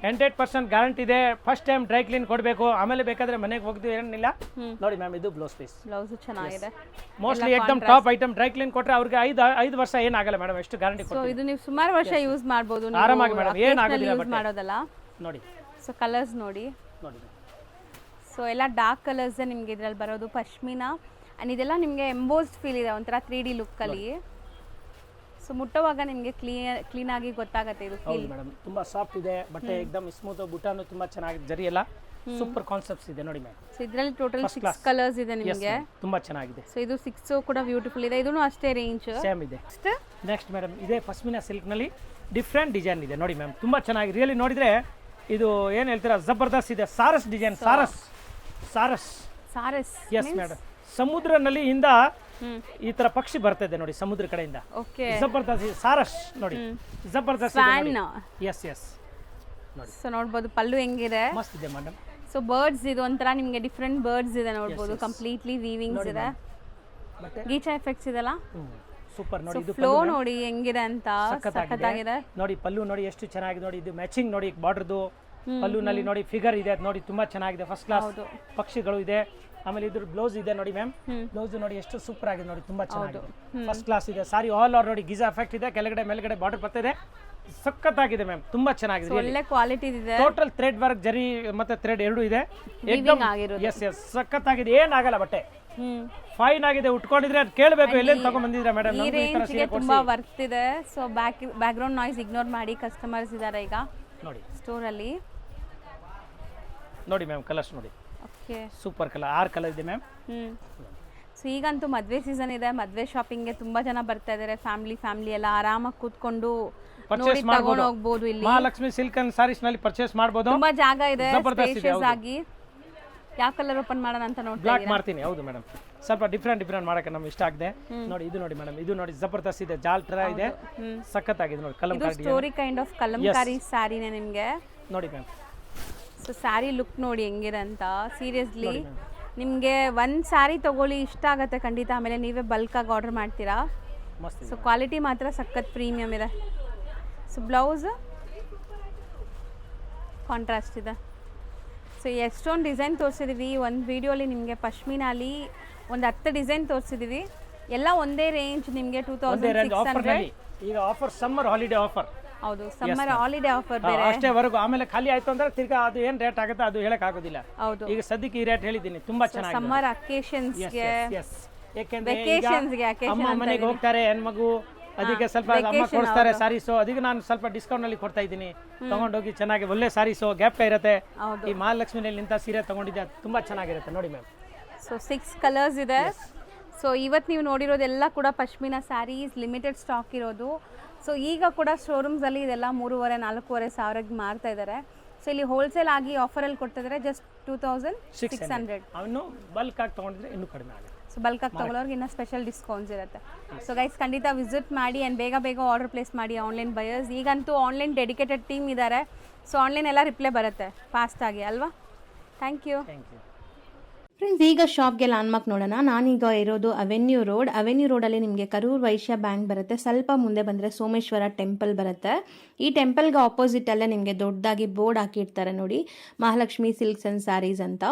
100% ಗ್ಯಾರಂಟಿ ಇದೆ. ಫಸ್ಟ್ ಟೈಮ್ ಡ್ರೈ ಕ್ಲೀನ್ ಕೊಡಬೇಕು, ಆಮೇಲೆ ಬೇಕಾದ್ರೆ ಮನೆಗೆ ಹೋಗ್ತೀವಿ, ಏನಿಲ್ಲ ನೋಡಿ ಮ್ಯಾಮ್. ಇದು ಬ್ಲೌಸ್ ಪೀಸ್, ಬ್ಲೌಸ್ ಚೆನ್ನಾಗಿದೆ, ಮೋಸ್ಟ್ಲಿ ಏಕದಮ್ ಟಾಪ್ ಐಟಮ್. ಡ್ರೈ ಕ್ಲೀನ್ ಕೊಟ್ರೆ ಅವ್ರಿಗೆ 5 ವರ್ಷ ಏನಾಗಲ್ಲ ಮೇಡಮ್, ಎಷ್ಟು ಗ್ಯಾರಂಟಿ ಕೊಡ್ತೀವಿ. ಸೊ ಇದು ನೀವು ಸುಮಾರು ವರ್ಷ ಯೂಸ್ ಮಾಡಬಹುದು ಆರಾಮಾಗಿ ಮೇಡಮ್, ಏನಾಗೋದಿಲ್ಲ ಬಟ್ ಮಾಡೋದಲ್ಲ ನೋಡಿ. ಸೊ ಕಲರ್ಸ್ ನೋಡಿ, ಸೊ ಎಲ್ಲ ಡಾರ್ಕ್ ಕಲರ್ಸ್ ನಿಮ್ಗೆ ಇದ್ರಲ್ಲಿ ಬರೋದು ಪಶ್ಮಿನಾ. ಆ್ಯಂಡ್ ಇದೆಲ್ಲ ನಿಮಗೆ ಎಂಬೋಸ್ಡ್ ಫೀಲ್ ಇದೆ, ಒಂಥರ 3D ಲುಕ್ಕಲ್ಲಿ. ಸೊ ಮುಟ್ಟುವಾಗ ನಿಮಗೆ ಕ್ಲೀನ್ ಆಗಿ ಗೊತ್ತಾಗುತ್ತೆ ಇದು ಫೀಲ್. ಮೇಡಮ್ ತುಂಬಾ ಸಾಫ್ಟ್ ಇದೆ ಬಟ್ಟೆ, ಏಕದಮ್ ಸ್ಮೂತ್, ಬುಟಾನು ತುಂಬಾ ಚೆನ್ನಾಗಿದೆ, ಜರಿ ಎಲ್ಲ ಸೂಪರ್ ಕಾನ್ಸೆಪ್ಟ್ಸ್ ಇದೆ ನೋಡಿ ಮ್ಯಾಮ್. ಸೊ ಇದರಲ್ಲಿ ಟೋಟಲ್ 6 ಕಲರ್ಸ್ ಇದೆ ನಿಮಗೆ, ತುಂಬಾ ಚೆನ್ನಾಗಿದೆ. ಸೊ ಇದು 6 ಕೂಡ ಬ್ಯೂಟಿಫುಲ್ ಇದೆ, ಇದೂ ಅಷ್ಟೇ ರೇಂಜ್ ಸೇಮ್ ಇದೆ. ನೆಕ್ಸ್ಟ್ ಮೇಡಮ್, ಇದೇ ಪಶ್ಮಿನಾ ಸಿಲ್ಕ್ ನಲ್ಲಿ ಡಿಫ್ರೆಂಟ್ ಡಿಸೈನ್ ಇದೆ ನೋಡಿ ಮ್ಯಾಮ್, ತುಂಬಾ ಚೆನ್ನಾಗಿ. ರಿಯಲಿ ನೋಡಿದ್ರೆ ಇದು ಏನ್ ಹೇಳ್ತೀರಾ, ಜಬರ್ದಸ್ತ್ ಇದೆ. Saras design, Saras yes madam. ಸಮುದ್ರನಲ್ಲಿ ಇಂದ ಈ ತರ ಪಕ್ಷಿ ಬರ್ತದೆ ನೋಡಿ, ಸಮುದ್ರ ಕಡೆಯಿಂದ. ಜಬರ್ದಸ್ತ್ ಸಾರಸ್ ನೋಡಿ, ಜಬರ್ದಸ್ತ್ ಎಸ್ ನೋಡಿ. ಸೊ ನೋಡ್ಬೋದು ಪಲ್ಲು ಹೆಂಗಿದೆ, ಮಸ್ತ್ ಇದೆ ಮೇಡಮ್. ಸೊ ಬರ್ಡ್ಸ್ ಇದು ಒಂಥರ ನಿಮಗೆ ಡಿಫ್ರೆಂಟ್ ಬರ್ಡ್ಸ್ ಇದೆ ನೋಡ್ಬೋದು, ಕಂಪ್ಲೀಟ್ಲಿ ವೀವಿಂಗ್ಸ್ ಇದೆ. ಬಟ್ಟೆ ಗೀಚಾ ಎಫೆಕ್ಟ್ಸ್ ಇದೆಲ್ಲ ಸೂಪರ್ ನೋಡಿ. ಇದು ಫ್ಲೋ ನೋಡಿ ಹೆಂಗಿದೆ ಅಂತ ಸಖತ್ತಾಗಿದೆ. ನೋಡಿ ಪಲ್ಲು ನೋಡಿ ಎಷ್ಟು ಚೆನ್ನಾಗಿದೆ ನೋಡಿ. ಇದು ಮ್ಯಾಚಿಂಗ್ ನೋಡಿ ಬಾರ್ಡರ್ದು ಪಲ್ಲುನಲ್ಲಿ ನೋಡಿ ಫಿಗರ್ ಇದೆ ನೋಡಿ ತುಂಬಾ ಚೆನ್ನಾಗಿದೆ. ಫಸ್ಟ್ ಕ್ಲಾಸ್ ಪಕ್ಷಿಗಳು ಇದೆ. ಆಮೇಲೆ ಇದ್ರ ಬ್ಲೌಸ್ ಇದೆ ನೋಡಿ ಮ್ಯಾಮ್. ಬ್ಲೌಸ್ ನೋಡಿ ಎಷ್ಟು ಸೂಪರ್ ಆಗಿದೆ ನೋಡಿ ತುಂಬಾ ಚೆನ್ನಾಗಿದೆ. ಫಸ್ಟ್ ಕ್ಲಾಸ್ ಇದೆ ಸಾರಿ. ಆಲ್ ಓವರ್ ನೋಡಿ ಗಿಜಾ ಎಫೆಕ್ಟ್ ಇದೆ. ಕೆಳಗಡೆ ಮೇಲ್ಗಡೆ ಬಾರ್ಡರ್ ಬರ್ತಿದೆ. ಸಖತ್ತಾಗಿದೆ ಮ್ಯಾಮ್ ತುಂಬಾ ಚೆನ್ನಾಗಿದೆ. ಒಳ್ಳೆ ಕ್ವಾಲಿಟಿ ಇದೆ. ಟೋಟಲ್ ಥ್ರೆಡ್ ವರ್ಕ್ ಜರಿ ಮತ್ತೆ ಥ್ರೆಡ್ ಎರಡು ಇದೆ. ಏಕದಮ್ ಎಸ್ ಸಖತ್ತಾಗಿದೆ. ಏನಾಗಲ್ಲ ಬಟ್ಟೆ ಫೈನ್ ಆಗಿದೆ. ಉಟ್ಕೊಂಡಿದ್ರೆ ಅದು ಕೇಳಬೇಕು ಎಲ್ಲಿಂದ ತಗೊಂಡ್ ಬಂದಿದ್ರೆ ಮೇಡಮ್. ಈ ರೇಂಜ್ಗೆ ತುಂಬಾ ವರ್ತ್ ಇದೆ. So back ground noise ignore ಮಾಡಿ ಕಸ್ಟಮರ್ಸ್ ಇದ್ದಾರೆ ಈಗ ನೋಡಿ ಸ್ಟೋರ್ ಅಲ್ಲಿ. ನೋಡಿ ಮ್ಯಾಮ್ ಕಲರ್ಸ್ ನೋಡಿ. ಓಕೆ ಸೂಪರ್ ಕಲರ್ 6 ಕಲರ್ ಇದೆ ಮ್ಯಾಮ್. ಸೊ ಈಗಂತೂ ಮದುವೆ ಸೀಸನ್ ಇದೆ. ಮದುವೆ ಶಾಪಿಂಗ್ಗೆ ತುಂಬಾ ಜನ ಬರ್ತಾ ಇದ್ದಾರೆ. ಫ್ಯಾಮಿಲಿ ಎಲ್ಲ ಆರಾಮಾಗಿ ಕೂತ್ಕೊಂಡು ನೋಡಿ ತಗೊಂಡು ಹೋಗ್ಬೋದು. ಇಲ್ಲಿ ಮಹಾಲಕ್ಷ್ಮಿ ಸಿಲ್ಕ್ ಅಂಡ್ ಸಾರೀಸ್ ನಲ್ಲಿ ಪರ್ಚೇಸ್ ಮಾಡಬಹುದು. ತುಂಬಾ ಜಾಗ ಇದೆ ಸ್ಪೇಷಿಯಸ್ ಆಗಿ. ಯಾವ ಕಲರ್ ಓಪನ್ ಮಾಡೋಣ ಅಂತ ನೋಡಿ. ಬ್ಲಾಕ್ ಮಾಡ್ತೀನಿ. ಹೌದು ಮೇಡಮ್. ಸ್ವಲ್ಪ ಡಿಫ್ರೆಂಟ್ ಮಾಡಕ್ಕೆ ನಮ್ಗೆ ಇಷ್ಟ ಆಗಿದೆ. ನೋಡಿ ಇದು ನೋಡಿ ಮೇಡಮ್. ಇದು ನೋಡಿ ಜಬರ್ದಸ್ತ್ ಇದೆ. ಜಾಲ್ ತರ ಇದೆ. ಸಖತ್ತಾಗಿದೆ ನೋಡಿ. Kalamkari story kind of Kalamkari ಸ್ಯಾರಿನೇ ನಿಮ್ಗೆ ನೋಡಿ ಮ್ಯಾಮ್. ಸೊ ಸ್ಯಾರಿ ಲುಕ್ ನೋಡಿ ಹೆಂಗಿದೆ ಅಂತ. ಸೀರಿಯಸ್ಲಿ ನಿಮಗೆ ಒಂದು ಸ್ಯಾರಿ ತಗೊಳ್ಳಿ ಇಷ್ಟ ಆಗುತ್ತೆ ಖಂಡಿತ. ಆಮೇಲೆ ನೀವೇ ಬಲ್ಕಾಗಿ ಆರ್ಡರ್ ಮಾಡ್ತೀರಾ. ಮಸ್ತ್. ಸೊ ಕ್ವಾಲಿಟಿ ಮಾತ್ರ ಸಖತ್ ಪ್ರೀಮಿಯಮ್ ಇದೆ. ಸೊ ಬ್ಲೌಸ್ ಕಾಂಟ್ರಾಸ್ಟ್ ಇದೆ. ಸೊ ಎಷ್ಟೊಂದು ಡಿಸೈನ್ ತೋರಿಸಿದ್ದೀವಿ ಒಂದು ವಿಡಿಯೋಲಿ. ನಿಮಗೆ ಪಶ್ಮಿನಲ್ಲಿ ಒಂದು 10 ಡಿಸೈನ್ ತೋರಿಸಿದ್ದೀವಿ. ಎಲ್ಲ ಒಂದೇ ರೇಂಜ್ ನಿಮಗೆ 2600. ಈಗ ಆಫರ್ ಸಮ್ಮರ್ ಹಾಲಿಡೇ ಆಫರ್. ಹೌದು ಸಮ್ಮರ್ ಹಾಲಿಡೇ ಆಫರ್ ಬೇರೆ ಅಷ್ಟೇವರೆಗೂ. ಆಮೇಲೆ ಖಾಲಿ ಆಯ್ತು ಅಂದ್ರೆ ತಿರ್ಗಾ ಅದು ಏನ್ ರೇಟ್ ಆಗುತ್ತೆ ಅದು ಹೇಳಕ್ ಆಗೋದಿಲ್ಲ. ಹೌದು ಈಗ ಸದ್ಯಕ್ಕೆ ಈ ರೇಟ್ ಹೇಳಿದ್ದೀನಿ. ತುಂಬಾ ಚೆನ್ನಾಗಿದೆ. ಸಮ್ಮರ್ ಅಕೇಶನ್ಸ್ಗೆ ಯಾಕೆಂದ್ರೆ ವೆಕೇಶನ್ಸ್ಗೆ ಅಮ್ಮ ಮನೆಗೆ ಹೋಗ್ತಾರೆ ಹೆಣ್ಮಗು, ಅದಕ್ಕೆ ಸ್ವಲ್ಪ ಅಮ್ಮ ಕೊಡಿಸ್ತಾರೆ ಸಾರೀಸು. ಅದಕ್ಕೆ ನಾನು ಸ್ವಲ್ಪ ಡಿಸ್ಕೌಂಟ್ ನಲ್ಲಿ ಕೊಡ್ತಾ ಇದ್ದೀನಿ. ತಗೊಂಡೋಗಿ ಚೆನ್ನಾಗಿ ಒಳ್ಳೆ ಸಾರೀಸು ಗ್ಯಾಪ್ ಇರುತ್ತೆ. ಈ ಮಹಾಲಕ್ಷ್ಮಿನಲ್ಲಿ ನಿಂತ ಸೀರೆ ತಗೊಂಡಿದ್ದೆ ತುಂಬಾ ಚೆನ್ನಾಗಿರುತ್ತೆ ನೋಡಿ ಮ್ಯಾಮ್. ಸೊ 6 ಕಲರ್ಸ್ ಇದೆ. ಸೊ ಇವತ್ತು ನೀವು ನೋಡಿರೋದೆಲ್ಲ ಕೂಡ ಪಶ್ಮಿನಾ ಸ್ಯಾರೀಸ್ ಲಿಮಿಟೆಡ್ ಸ್ಟಾಕ್ ಇರೋದು. ಸೊ ಈಗ ಕೂಡ ಶೋರೂಮ್ಸಲ್ಲಿ ಇದೆಲ್ಲ 3,500-4,500 ಸಾವಿರಕ್ಕೆ ಮಾರ್ತಾ ಇದ್ದಾರೆ. ಸೊ ಇಲ್ಲಿ ಹೋಲ್ಸೇಲ್ ಆಗಿ ಆಫರಲ್ಲಿ ಕೊಡ್ತಿದ್ದಾರೆ ಜಸ್ಟ್ 2,600. ಅವನು ಬಲ್ಕ್ ಆಗಿ ತಗೊಂಡಿದ್ರೆ ಇನ್ನೂ ಕಡಿಮೆ ಆಗುತ್ತೆ. ಸೊ ಬಲ್ಕ್ ಆಗಿ ತಗೊಳ್ಳೋರ್ಗೆ ಇನ್ನೂ ಸ್ಪೆಷಲ್ ಡಿಸ್ಕೌಂಟ್ಸ್ ಇರುತ್ತೆ. ಸೊ ಗೈಸ್ ಖಂಡಿತ ವಿಸಿಟ್ ಮಾಡಿ ಆ್ಯಂಡ್ ಬೇಗ ಆರ್ಡರ್ ಪ್ಲೇಸ್ ಮಾಡಿ ಆನ್ಲೈನ್ ಬಯರ್ಸ್. ಈಗಂತೂ ಆನ್ಲೈನ್ ಡೆಡಿಕೇಟೆಡ್ ಟೀಮ್ ಇದ್ದಾರೆ. ಸೊ ಆನ್ಲೈನ್ ಎಲ್ಲ ರಿಪ್ಲೈ ಬರುತ್ತೆ ಫಾಸ್ಟಾಗಿ ಅಲ್ವಾ. Thank you. ಫ್ರೆಂಡ್ಸ್ ಈಗ ಶಾಪ್ಗೆ ಲ್ಯಾಂಡ್ಮಾರ್ಕ್ ನೋಡೋಣ. ನಾನೀಗ ಇರೋದು ಅವೆನ್ಯೂ ರೋಡಲ್ಲಿ ನಿಮಗೆ ಕರೂರ್ ವೈಶ್ಯ ಬ್ಯಾಂಕ್ ಬರುತ್ತೆ. ಸ್ವಲ್ಪ ಮುಂದೆ ಬಂದರೆ ಸೋಮೇಶ್ವರ ಟೆಂಪಲ್ ಬರುತ್ತೆ. ಈ ಟೆಂಪಲ್ಗೆ ಆಪೋಸಿಟಲ್ಲೇ ನಿಮಗೆ ದೊಡ್ಡದಾಗಿ ಬೋರ್ಡ್ ಹಾಕಿರ್ತಾರೆ ನೋಡಿ, ಮಹಾಲಕ್ಷ್ಮಿ ಸಿಲ್ಕ್ಸ್ ಆ್ಯಂಡ್ ಸ್ಯಾರೀಸ್ ಅಂತ.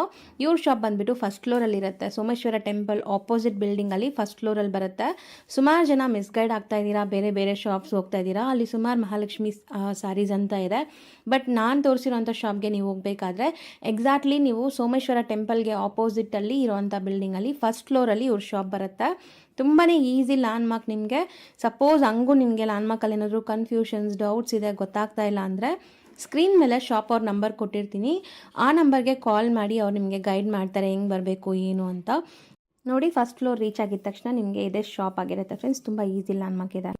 ಇವ್ರ ಶಾಪ್ ಬಂದುಬಿಟ್ಟು ಫಸ್ಟ್ ಫ್ಲೋರಲ್ಲಿರುತ್ತೆ. ಸೋಮೇಶ್ವರ ಟೆಂಪಲ್ ಆಪೋಸಿಟ್ ಬಿಲ್ಡಿಂಗಲ್ಲಿ ಫಸ್ಟ್ ಫ್ಲೋರಲ್ಲಿ ಬರುತ್ತೆ. ಸುಮಾರು ಜನ ಮಿಸ್ಗೈಡ್ ಆಗ್ತಾ ಇದ್ದೀರಾ, ಬೇರೆ ಶಾಪ್ಸ್ ಹೋಗ್ತಾ ಇದ್ದೀರಾ. ಅಲ್ಲಿ ಸುಮಾರು ಮಹಾಲಕ್ಷ್ಮಿ ಸ್ಯಾರೀಸ್ ಅಂತ ಇದೆ. ಬಟ್ ನಾನು ತೋರಿಸಿರೋಂಥ ಶಾಪ್ಗೆ ನೀವು ಹೋಗಬೇಕಾದ್ರೆ ಎಕ್ಸಾಕ್ಟ್ಲಿ ನೀವು ಸೋಮೇಶ್ವರ ಟೆಂಪಲ್ಗೆ ಆಪೋಸಿಟಲ್ಲಿ ಇರೋವಂಥ ಬಿಲ್ಡಿಂಗಲ್ಲಿ ಫಸ್ಟ್ ಫ್ಲೋರಲ್ಲಿ ಇವ್ರ ಶಾಪ್ ಬರುತ್ತೆ. ತುಂಬಾ ಈಸಿ ಲ್ಯಾಂಡ್ಮಾರ್ಕ್. ನಿಮಗೆ ಸಪೋಸ್ ಹಂಗೂ ನಿಮಗೆ ಲ್ಯಾಂಡ್ಮಾರ್ಕಲ್ಲಿ ಏನಾದರೂ ಕನ್ಫ್ಯೂಷನ್ಸ್ ಡೌಟ್ಸ್ ಇದೆ ಗೊತ್ತಾಗ್ತಾ ಇಲ್ಲ ಅಂದರೆ ಸ್ಕ್ರೀನ್ ಮೇಲೆ ಶಾಪ್ ಅವ್ರ ನಂಬರ್ ಕೊಟ್ಟಿರ್ತೀನಿ. ಆ ನಂಬರ್ಗೆ ಕಾಲ್ ಮಾಡಿ ಅವ್ರು ನಿಮಗೆ ಗೈಡ್ ಮಾಡ್ತಾರೆ ಹೆಂಗೆ ಬರಬೇಕು ಏನು ಅಂತ. ನೋಡಿ ಫಸ್ಟ್ ಫ್ಲೋರ್ ರೀಚ್ ಆಗಿದ ತಕ್ಷಣ ನಿಮಗೆ ಇದೇ ಶಾಪ್ ಆಗಿರುತ್ತೆ ಫ್ರೆಂಡ್ಸ್. ತುಂಬ ಈಸಿ ಲ್ಯಾಂಡ್ಮಾರ್ಕ್ ಇದೆ.